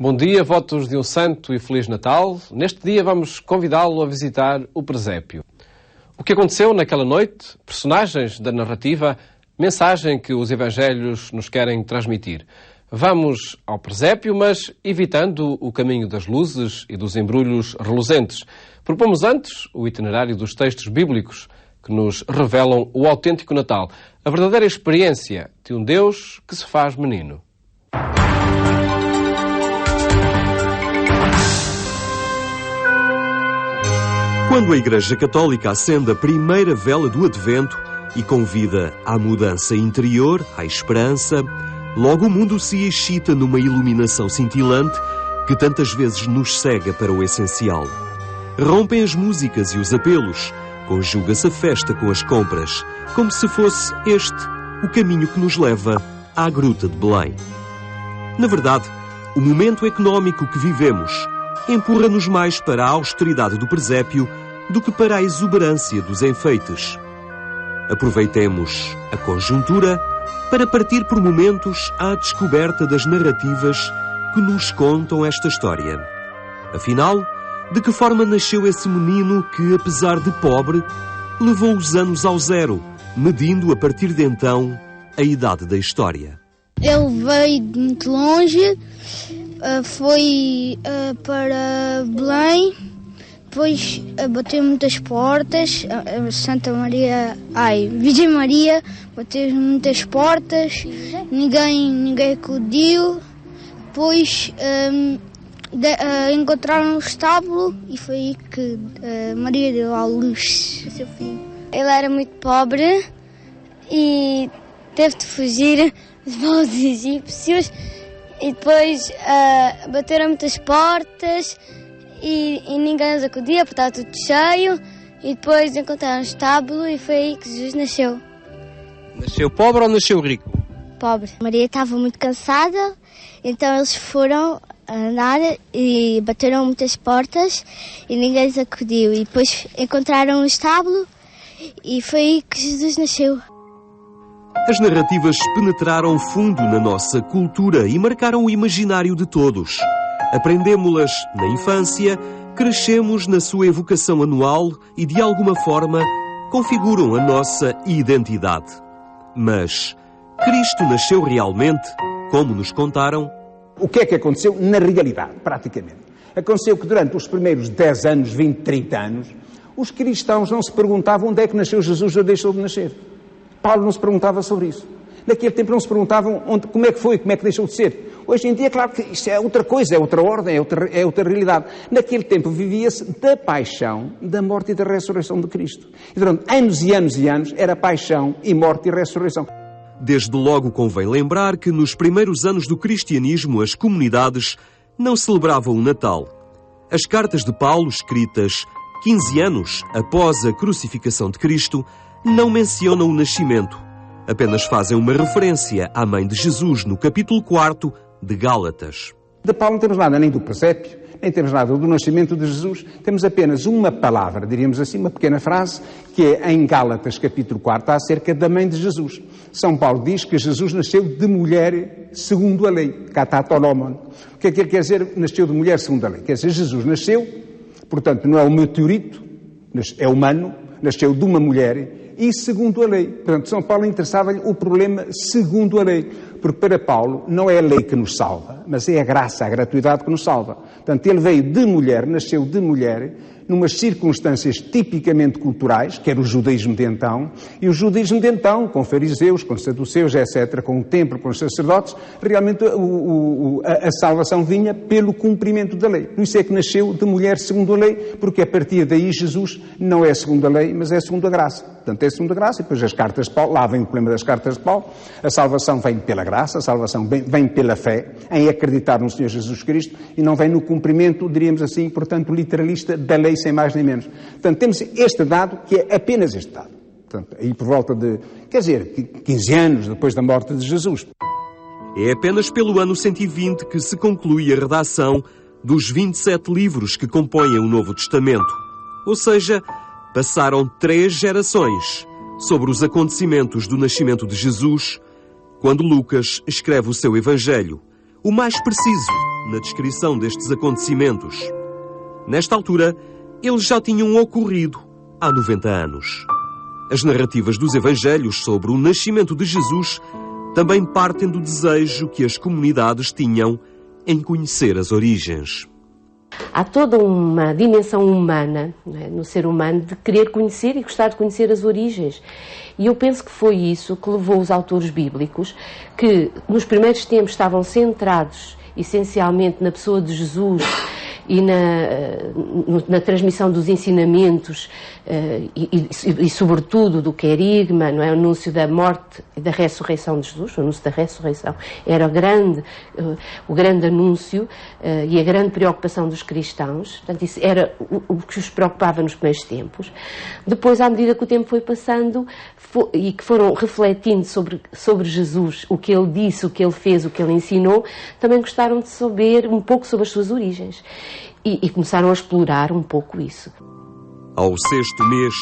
Bom dia, votos de um santo e feliz Natal. Neste dia vamos convidá-lo a visitar o presépio. O que aconteceu naquela noite, personagens da narrativa, mensagem que os evangelhos nos querem transmitir. Vamos ao presépio, mas evitando o caminho das luzes e dos embrulhos reluzentes. Propomos antes o itinerário dos textos bíblicos que nos revelam o autêntico Natal, a verdadeira experiência de um Deus que se faz menino. Quando a Igreja Católica acende a primeira vela do Advento e convida à mudança interior, à esperança, logo o mundo se excita numa iluminação cintilante que tantas vezes nos cega para o essencial. Rompem as músicas e os apelos, conjuga-se a festa com as compras, como se fosse este o caminho que nos leva à Gruta de Belém. Na verdade, o momento económico que vivemos empurra-nos mais para a austeridade do presépio do que para a exuberância dos enfeites. Aproveitemos a conjuntura para partir por momentos à descoberta das narrativas que nos contam esta história. Afinal, de que forma nasceu esse menino que, apesar de pobre, levou os anos ao zero, medindo a partir de então a idade da história? Ele veio de muito longe, foi para Belém, depois bateu muitas portas, Virgem Maria bateu muitas portas, ninguém acudiu, depois encontraram um estábulo e foi aí que Maria deu à luz o seu filho. Ele era muito pobre e teve de fugir dos egípcios e depois bateram muitas portas e ninguém os acudia porque estava tudo cheio e depois encontraram um estábulo e foi aí que Jesus nasceu. Nasceu pobre ou nasceu rico? Pobre. Maria estava muito cansada, então eles foram andar e bateram muitas portas e ninguém os acudiu e depois encontraram um estábulo e foi aí que Jesus nasceu. As narrativas penetraram fundo na nossa cultura e marcaram o imaginário de todos. Aprendemo-las na infância, crescemos na sua evocação anual e, de alguma forma, configuram a nossa identidade. Mas Cristo nasceu realmente, como nos contaram? O que é que aconteceu na realidade, praticamente? Aconteceu que durante os primeiros 10 anos, 20, 30 anos, os cristãos não se perguntavam onde é que nasceu Jesus ou deixou de nascer. Paulo não se perguntava sobre isso. Naquele tempo não se perguntavam como é que foi, como é que deixou de ser. Hoje em dia, claro que isto é outra coisa, é outra ordem, é outra realidade. Naquele tempo vivia-se da paixão, da morte e da ressurreição de Cristo. E durante anos e anos e anos era paixão e morte e ressurreição. Desde logo convém lembrar que nos primeiros anos do cristianismo as comunidades não celebravam o Natal. As cartas de Paulo, escritas 15 anos após a crucificação de Cristo, não mencionam o nascimento. Apenas fazem uma referência à mãe de Jesus no capítulo 4 de Gálatas. De Paulo não temos nada nem do presépio, nem temos nada do nascimento de Jesus. Temos apenas uma palavra, diríamos assim, uma pequena frase, que é em Gálatas capítulo 4, acerca da mãe de Jesus. São Paulo diz que Jesus nasceu de mulher segundo a lei, katatoromon. O que é que ele quer dizer, nasceu de mulher segundo a lei? Quer dizer, Jesus nasceu, portanto não é um meteorito, é humano, nasceu de uma mulher e segundo a lei. Portanto, São Paulo interessava-lhe o problema segundo a lei. Porque para Paulo não é a lei que nos salva, mas é a graça, a gratuidade que nos salva. Portanto, ele veio de mulher, nasceu de mulher, numas circunstâncias tipicamente culturais, que era o judaísmo de então, e o judaísmo de então, com fariseus, com saduceus, etc., com o templo, com os sacerdotes, realmente a salvação vinha pelo cumprimento da lei. Por isso é que nasceu de mulher segundo a lei, porque a partir daí Jesus não é segundo a lei, mas é segundo a graça. Portanto, é segundo a graça, e depois as cartas de Paulo, lá vem o problema das cartas de Paulo, a salvação vem pela graça, a salvação vem pela fé, em acreditar no Senhor Jesus Cristo, e não vem no cumprimento, diríamos assim, portanto, literalista da lei, sem mais nem menos. Portanto, temos este dado, que é apenas este dado. Portanto, aí por volta de, 15 anos depois da morte de Jesus. É apenas pelo ano 120 que se conclui a redação dos 27 livros que compõem o Novo Testamento. Ou seja, passaram 3 gerações sobre os acontecimentos do nascimento de Jesus, quando Lucas escreve o seu Evangelho, o mais preciso na descrição destes acontecimentos. Nesta altura, eles já tinham ocorrido há 90 anos. As narrativas dos Evangelhos sobre o nascimento de Jesus também partem do desejo que as comunidades tinham em conhecer as origens. Há toda uma dimensão humana, no ser humano, de querer conhecer e gostar de conhecer as origens. E eu penso que foi isso que levou os autores bíblicos, que nos primeiros tempos estavam centrados essencialmente na pessoa de Jesus e na transmissão dos ensinamentos e sobretudo do querigma, não é? O anúncio da morte e da ressurreição de Jesus. O anúncio da ressurreição era o grande anúncio e a grande preocupação dos cristãos. Portanto, isso era o que os preocupava nos primeiros tempos. Depois, à medida que o tempo foi passando e que foram refletindo sobre Jesus, o que ele disse, o que ele fez, o que ele ensinou, também gostaram de saber um pouco sobre as suas origens. E começaram a explorar um pouco isso. Ao 6º mês,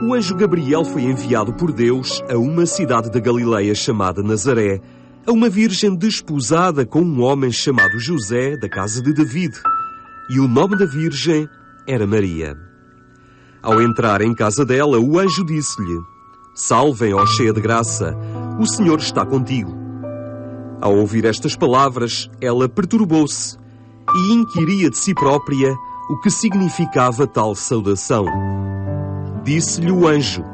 o anjo Gabriel foi enviado por Deus a uma cidade da Galileia chamada Nazaré, a uma virgem desposada com um homem chamado José, da casa de David, e o nome da virgem era Maria. Ao entrar em casa dela, o anjo disse-lhe: "Salve, ó cheia de graça, o Senhor está contigo." Ao ouvir estas palavras, ela perturbou-se e inquiria de si própria o que significava tal saudação. Disse-lhe o anjo: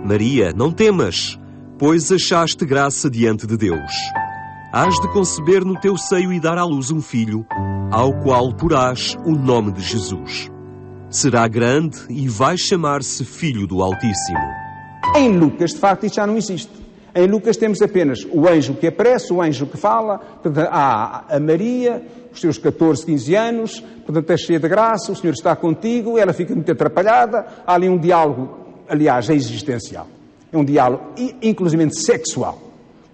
"Maria, não temas, pois achaste graça diante de Deus. Hás de conceber no teu seio e dar à luz um filho, ao qual porás o nome de Jesus. Será grande e vai chamar-se Filho do Altíssimo." Em Lucas, de facto, isto já não existe. Em Lucas temos apenas o anjo que aparece, o anjo que fala. Portanto, há a Maria, os seus 14, 15 anos, portanto, é cheia de graça, o Senhor está contigo, ela fica muito atrapalhada. Há ali um diálogo, aliás, existencial. É um diálogo, inclusivamente sexual.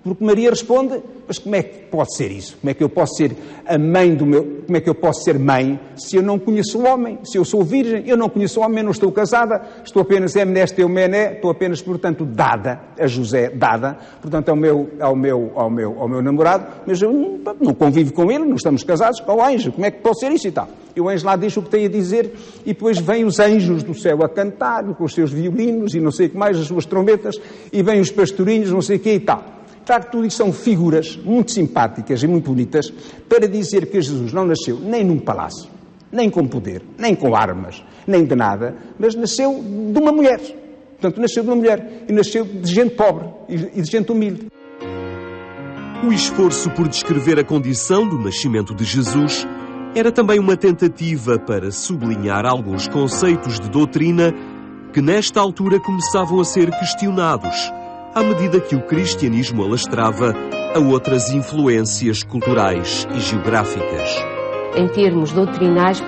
Porque Maria responde: "Mas como é que pode ser isso? Como é que eu posso ser a mãe como é que eu posso ser mãe se eu não conheço o homem? Se eu sou virgem, eu não conheço o homem, não estou casada, estou apenas mené, estou apenas, portanto, dada a José, dada, portanto, ao meu namorado, mas eu não convivo com ele, não estamos casados, com o anjo, como é que pode ser isso e tal?" E o anjo lá diz o que tem a dizer, e depois vêm os anjos do céu a cantar, com os seus violinos e não sei o que mais, as suas trombetas, e vêm os pastorinhos, não sei o que e tal. Claro que tudo isso são figuras muito simpáticas e muito bonitas para dizer que Jesus não nasceu nem num palácio, nem com poder, nem com armas, nem de nada, mas nasceu de uma mulher. Portanto, nasceu de uma mulher e nasceu de gente pobre e de gente humilde. O esforço por descrever a condição do nascimento de Jesus era também uma tentativa para sublinhar alguns conceitos de doutrina que nesta altura começavam a ser questionados, à medida que o cristianismo alastrava a outras influências culturais e geográficas. Em termos doutrinais,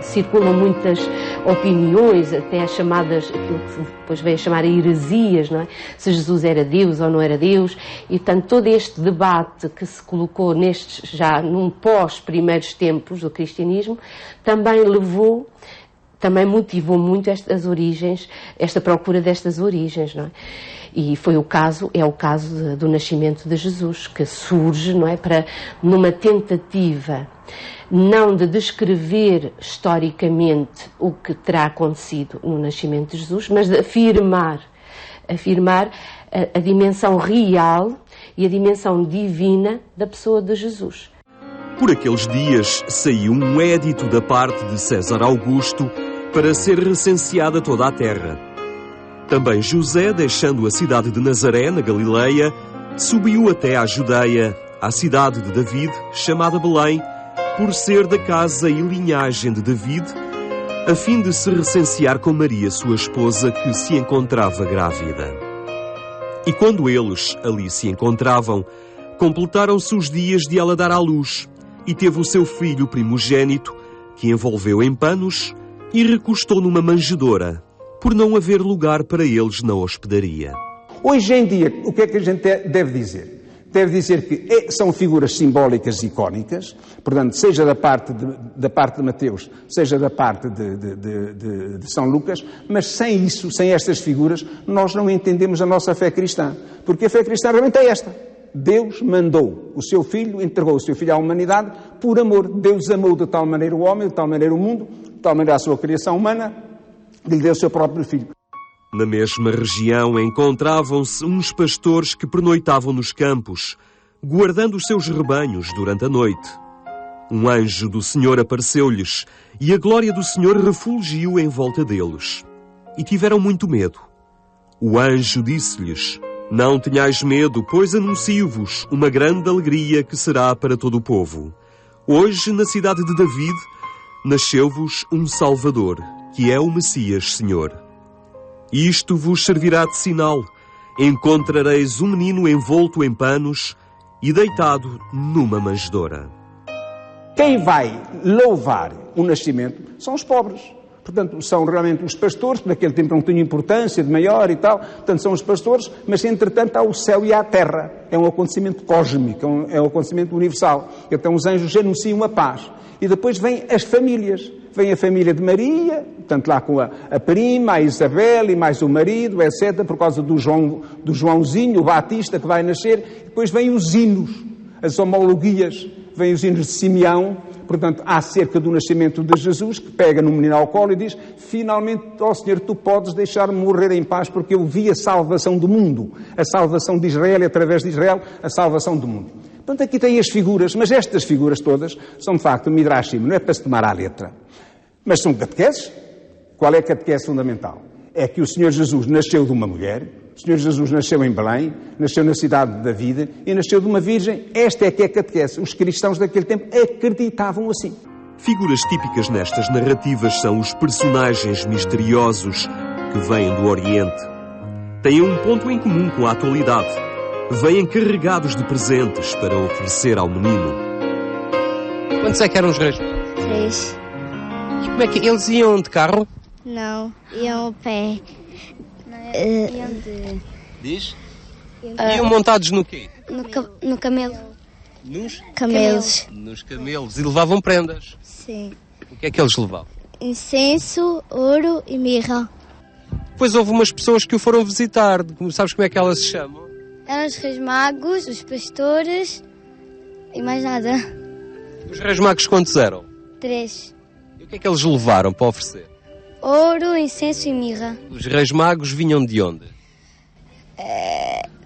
circulam muitas opiniões, até as chamadas, aquilo que depois veio a chamar heresias, não é? Se Jesus era Deus ou não era Deus, e portanto todo este debate que se colocou já num pós-primeiros tempos do cristianismo, também motivou muito estas origens, esta procura destas origens, não é? E é o caso do nascimento de Jesus, que surge, não é, numa tentativa não de descrever historicamente o que terá acontecido no nascimento de Jesus, mas de afirmar a dimensão real e a dimensão divina da pessoa de Jesus. Por aqueles dias saiu um édito da parte de César Augusto para ser recenseada toda a terra. Também José, deixando a cidade de Nazaré, na Galileia, subiu até à Judeia, à cidade de David, chamada Belém, por ser da casa e linhagem de David, a fim de se recensear com Maria, sua esposa, que se encontrava grávida. E quando eles ali se encontravam, completaram-se os dias de ela dar à luz, e teve o seu filho primogênito, que envolveu em panos e recostou numa manjedoura, por não haver lugar para eles na hospedaria. Hoje em dia, o que é que a gente deve dizer? Deve dizer que são figuras simbólicas icónicas, portanto, seja da parte de Mateus, seja da parte de São Lucas, mas sem isso, sem estas figuras, nós não entendemos a nossa fé cristã. Porque a fé cristã realmente é esta. Deus mandou o seu Filho, entregou o seu Filho à humanidade por amor. Deus amou de tal maneira o homem, de tal maneira o mundo, de tal maneira a sua criação humana, que lhe deu o seu próprio Filho. Na mesma região encontravam-se uns pastores que pernoitavam nos campos, guardando os seus rebanhos durante a noite. Um anjo do Senhor apareceu-lhes e a glória do Senhor refulgiu em volta deles. E tiveram muito medo. O anjo disse-lhes: Não tenhais medo, pois anuncio-vos uma grande alegria que será para todo o povo. Hoje, na cidade de David, nasceu-vos um Salvador, que é o Messias Senhor. Isto vos servirá de sinal. Encontrareis um menino envolto em panos e deitado numa manjedoura. Quem vai louvar o nascimento são os pobres. Portanto, são realmente os pastores, que naquele tempo não tinham importância de maior e tal. Portanto, são os pastores, mas entretanto há o céu e há a terra. É um acontecimento cósmico, é um acontecimento universal. Então os anjos anunciam a paz. E depois vêm as famílias. Vem a família de Maria, portanto lá com a prima, a Isabel e mais o marido, etc., por causa do Joãozinho, o Batista, que vai nascer. Depois vêm os hinos, as homologias, vêm os hinos de Simeão, portanto, acerca do nascimento de Jesus, que pega no menino ao colo e diz: finalmente, ó Senhor, tu podes deixar-me morrer em paz, porque eu vi a salvação do mundo, a salvação de Israel e através de Israel, a salvação do mundo. Portanto, aqui tem as figuras, mas estas figuras todas são de facto midrashim, não é para se tomar à letra. Mas são catequeses. Qual é a catequese fundamental? É que o Senhor Jesus nasceu de uma mulher, o Senhor Jesus nasceu em Belém, nasceu na cidade de David e nasceu de uma virgem. Esta é que é a catequese. Os cristãos daquele tempo acreditavam assim. Figuras típicas nestas narrativas são os personagens misteriosos que vêm do Oriente. Têm um ponto em comum com a atualidade. Vêm carregados de presentes para oferecer ao menino. Quantos é que eram os reis? 3. E como é que eles iam de carro? Não, iam a pé. Iam de... Diz? Iam montados no quê? No camelo. Nos? Camelos. Nos camelos. E levavam prendas. Sim. O que é que eles levavam? Incenso, ouro e mirra. Depois houve umas pessoas que o foram visitar. Sabes como é que elas se chamam? Eram os reis magos, os pastores e mais nada. Os reis magos quantos eram? 3. E o que é que eles levaram para oferecer? Ouro, incenso e mirra. Os reis magos vinham de onde?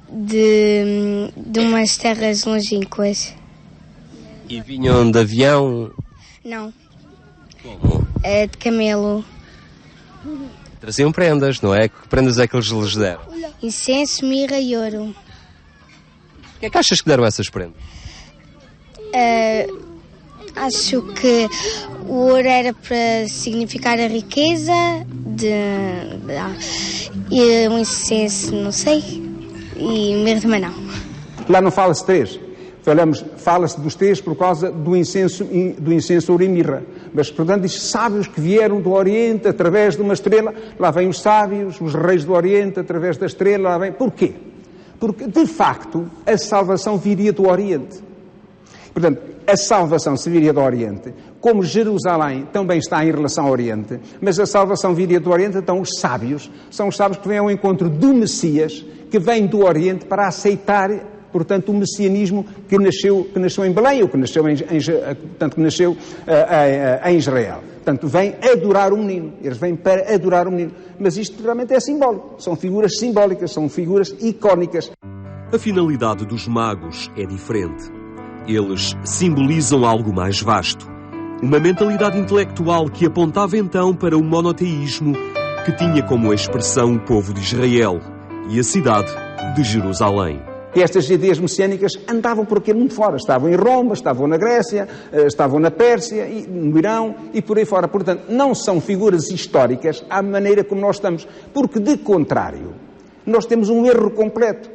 De umas terras longínquas. E vinham de avião? Não. Como? De camelo. Traziam prendas, não é? Que prendas é que eles lhes deram? Incenso, mirra e ouro. O que é que achas que deram essas prendas? Acho que o ouro era para significar a riqueza e o incenso, não sei, e mirra também não. Lá não fala-se 3. Fala-se dos 3 por causa do incenso ouro e mirra. Mas, portanto, diz sábios que vieram do Oriente através de uma estrela. Lá vêm os sábios, os reis do Oriente através da estrela. Lá vem. Porquê? Porque, de facto, a salvação viria do Oriente. Portanto, a salvação se viria do Oriente. Como Jerusalém também está em relação ao Oriente, mas a salvação viria do Oriente, então os sábios, são os sábios que vêm ao encontro do Messias, que vem do Oriente para aceitar, portanto, o messianismo que nasceu em Belém, ou que nasceu em Israel. Portanto, vem adorar o menino. Eles vêm para adorar o menino. Mas isto realmente é simbólico. São figuras simbólicas, são figuras icónicas. A finalidade dos magos é diferente. Eles simbolizam algo mais vasto. Uma mentalidade intelectual que apontava então para o monoteísmo que tinha como expressão o povo de Israel e a cidade de Jerusalém. E estas ideias messiânicas andavam por aquele mundo fora. Estavam em Roma, estavam na Grécia, estavam na Pérsia, no Irão e por aí fora. Portanto, não são figuras históricas à maneira como nós estamos. Porque, de contrário, nós temos um erro completo.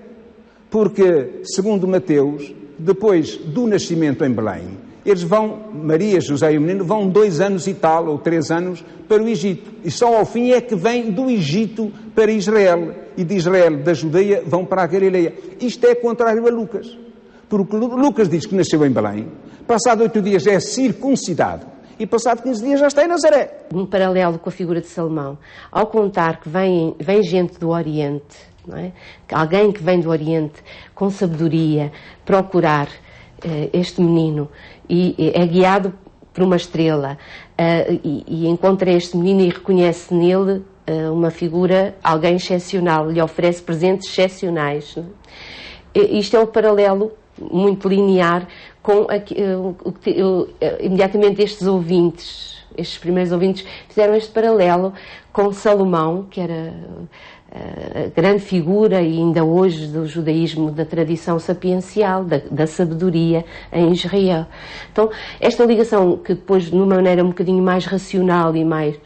Porque, segundo Mateus, depois do nascimento em Belém, eles vão, Maria, José e o menino, vão 2 anos e tal, ou 3 anos, para o Egito. E só ao fim é que vêm do Egito para Israel. E de Israel, da Judeia, vão para a Galileia. Isto é contrário a Lucas. Porque Lucas diz que nasceu em Belém, passado 8 dias é circuncidado, e passado 15 dias já está em Nazaré. Um paralelo com a figura de Salomão, ao contar que vem gente do Oriente, não é? Alguém que vem do Oriente com sabedoria procurar este menino e é guiado por uma estrela e encontra este menino e reconhece nele uma figura, alguém excepcional, lhe oferece presentes excepcionais. Não é? Isto é um paralelo muito linear com imediatamente estes primeiros ouvintes fizeram este paralelo com Salomão, que era a grande figura e ainda hoje do judaísmo, da tradição sapiencial, da sabedoria em Israel. Então, esta ligação que depois, de uma maneira um bocadinho mais racional e mais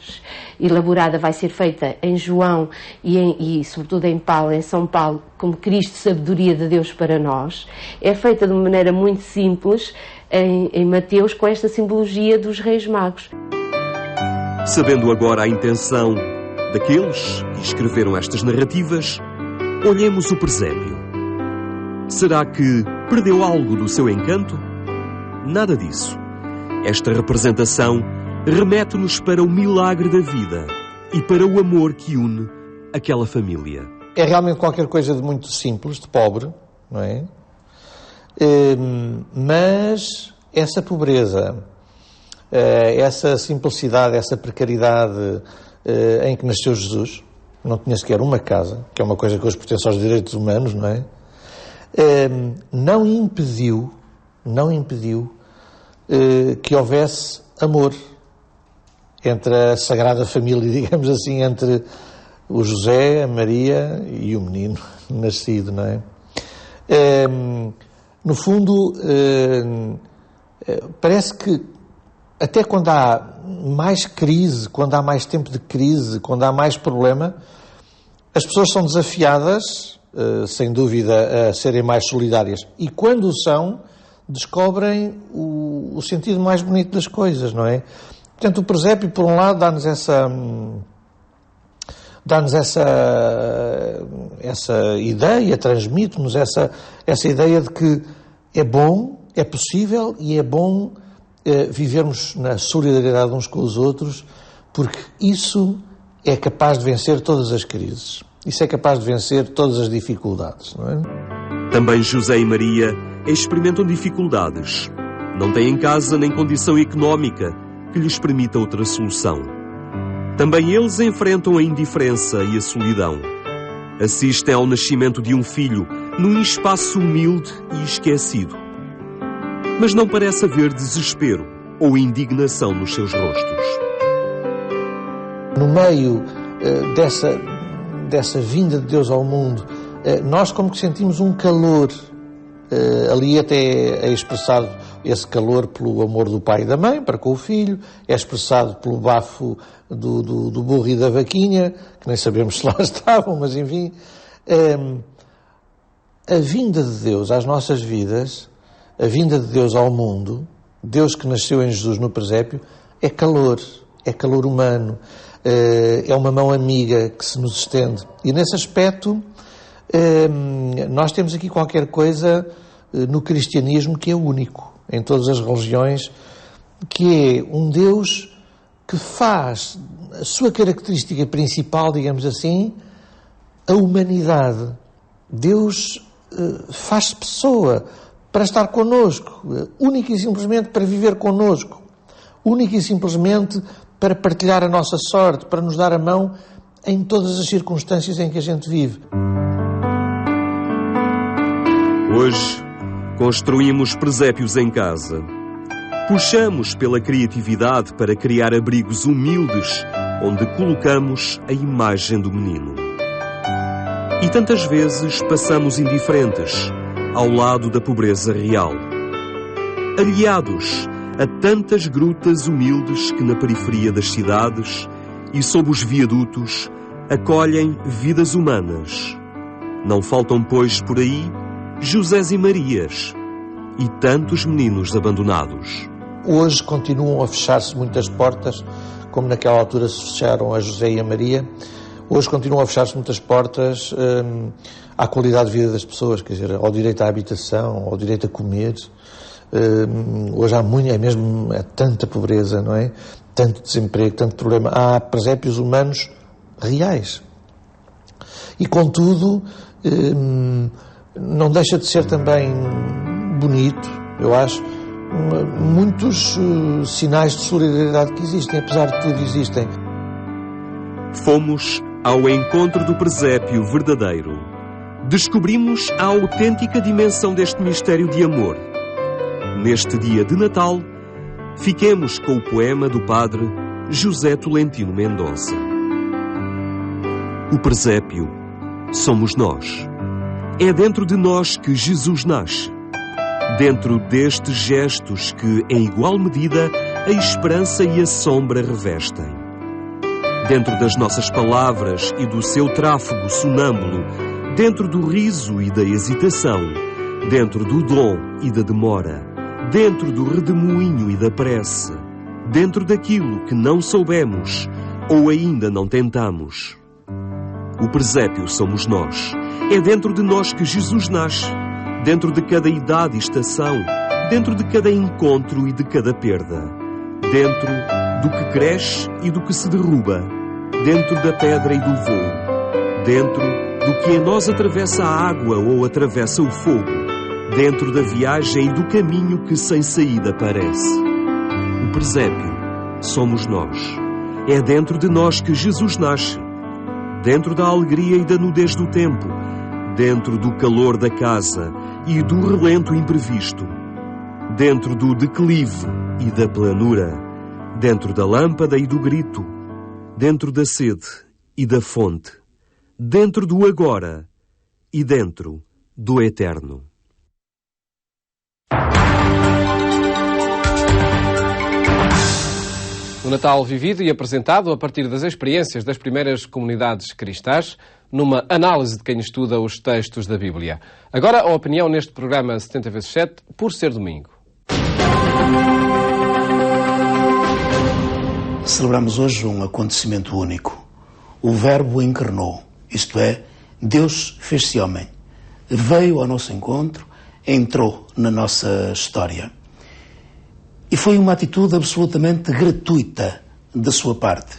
elaborada, vai ser feita em João e sobretudo em São Paulo, como Cristo, sabedoria de Deus para nós, é feita de uma maneira muito simples em Mateus, com esta simbologia dos Reis Magos. Sabendo agora a intenção daqueles que escreveram estas narrativas, olhemos o presépio. Será que perdeu algo do seu encanto? Nada disso. Esta representação remete-nos para o milagre da vida e para o amor que une aquela família. É realmente qualquer coisa de muito simples, de pobre, não é? Mas essa pobreza, essa simplicidade, essa precariedade em que nasceu Jesus, não tinha sequer uma casa, que é uma coisa que hoje pertence aos direitos humanos, não é? Não impediu que houvesse amor entre a Sagrada Família, digamos assim, entre o José, a Maria e o menino nascido, não é? No fundo, parece que até quando há mais crise, quando há mais tempo de crise, quando há mais problema, as pessoas são desafiadas, sem dúvida, a serem mais solidárias. E quando o são, descobrem o sentido mais bonito das coisas, não é? Portanto, o presépio, por um lado, dá-nos essa ideia, transmite-nos essa ideia de que é bom, é possível e é bom vivermos na solidariedade uns com os outros, porque isso é capaz de vencer todas as crises. Isso é capaz de vencer todas as dificuldades, não é? Também José e Maria experimentam dificuldades. Não têm casa nem condição económica que lhes permita outra solução. Também eles enfrentam a indiferença e a solidão. Assistem ao nascimento de um filho num espaço humilde e esquecido. Mas não parece haver desespero ou indignação nos seus rostos. No meio dessa vinda de Deus ao mundo, nós como que sentimos um calor. Ali até é expressado esse calor pelo amor do pai e da mãe para com o filho, é expressado pelo bafo do burro e da vaquinha, que nem sabemos se lá estavam, mas enfim. A vinda de Deus às nossas vidas, a vinda de Deus ao mundo, Deus que nasceu em Jesus no presépio, é calor humano, é uma mão amiga que se nos estende. E nesse aspecto, nós temos aqui qualquer coisa no cristianismo que é único em todas as religiões, que é um Deus que faz a sua característica principal, digamos assim, a humanidade. Deus faz-se pessoa para estar connosco, única e simplesmente para viver connosco, única e simplesmente para partilhar a nossa sorte, para nos dar a mão em todas as circunstâncias em que a gente vive. Hoje, construímos presépios em casa. Puxamos pela criatividade para criar abrigos humildes onde colocamos a imagem do menino. E tantas vezes passamos indiferentes ao lado da pobreza real. Aliados a tantas grutas humildes que na periferia das cidades e sob os viadutos acolhem vidas humanas. Não faltam, pois, por aí Josés e Marias e tantos meninos abandonados. Hoje continuam a fechar-se muitas portas, como naquela altura se fecharam a José e a Maria. Hoje continuam a fechar-se muitas portas à qualidade de vida das pessoas, quer dizer, ao direito à habitação, ao direito a comer, Hoje há tanta pobreza, não é? Tanto desemprego, tanto problema. Há presépios humanos reais. E, contudo, não deixa de ser também bonito, eu acho, muitos sinais de solidariedade que existem, apesar de tudo existem. Fomos ao encontro do presépio verdadeiro. Descobrimos a autêntica dimensão deste mistério de amor. Neste dia de Natal, fiquemos com o poema do padre José Tolentino Mendonça. O presépio somos nós. É dentro de nós que Jesus nasce. Dentro destes gestos que, em igual medida, a esperança e a sombra revestem. Dentro das nossas palavras e do seu tráfego sonâmbulo, dentro do riso e da hesitação, dentro do dom e da demora, dentro do redemoinho e da prece, dentro daquilo que não soubemos ou ainda não tentamos. O presépio somos nós. É dentro de nós que Jesus nasce. Dentro de cada idade e estação, dentro de cada encontro e de cada perda, dentro do que cresce e do que se derruba, dentro da pedra e do voo, dentro do que em nós atravessa a água ou atravessa o fogo, dentro da viagem e do caminho que sem saída parece. O presépio somos nós. É dentro de nós que Jesus nasce, dentro da alegria e da nudez do tempo, dentro do calor da casa e do relento imprevisto, dentro do declive e da planura, dentro da lâmpada e do grito, dentro da sede e da fonte, dentro do agora e dentro do eterno. O Natal vivido e apresentado a partir das experiências das primeiras comunidades cristãs, numa análise de quem estuda os textos da Bíblia. Agora, a opinião neste programa 70x7, por ser domingo. Celebramos hoje um acontecimento único. O Verbo encarnou, isto é, Deus fez-se homem. Veio ao nosso encontro, entrou na nossa história. E foi uma atitude absolutamente gratuita da sua parte.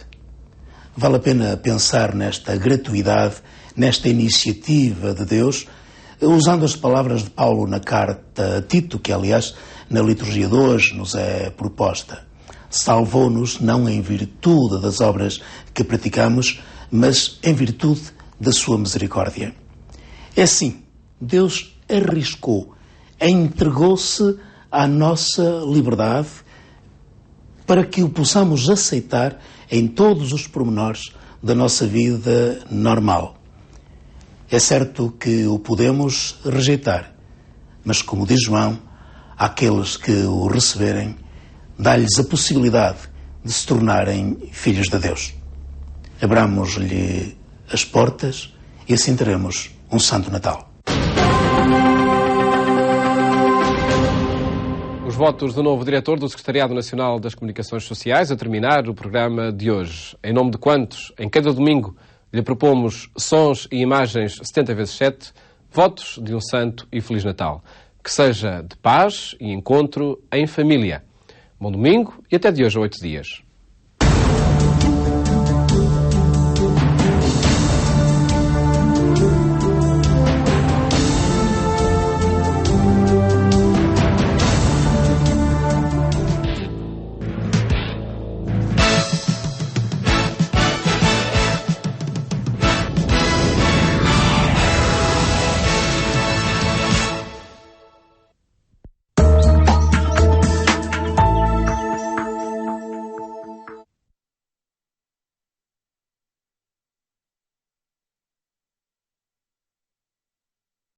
Vale a pena pensar nesta gratuidade, nesta iniciativa de Deus, usando as palavras de Paulo na carta a Tito, que aliás na liturgia de hoje nos é proposta. Salvou-nos não em virtude das obras que praticamos, mas em virtude da sua misericórdia. É assim, Deus arriscou, entregou-se à nossa liberdade para que o possamos aceitar em todos os pormenores da nossa vida normal. É certo que o podemos rejeitar, mas como diz João, àqueles que o receberem, dá-lhes a possibilidade de se tornarem filhos de Deus. Abramos-lhe as portas e assim teremos um Santo Natal. Os votos do novo diretor do Secretariado Nacional das Comunicações Sociais a terminar o programa de hoje. Em nome de quantos, em cada domingo, lhe propomos sons e imagens 70x7, votos de um santo e Feliz Natal. Que seja de paz e encontro em família. Bom domingo e até de hoje a 8 dias.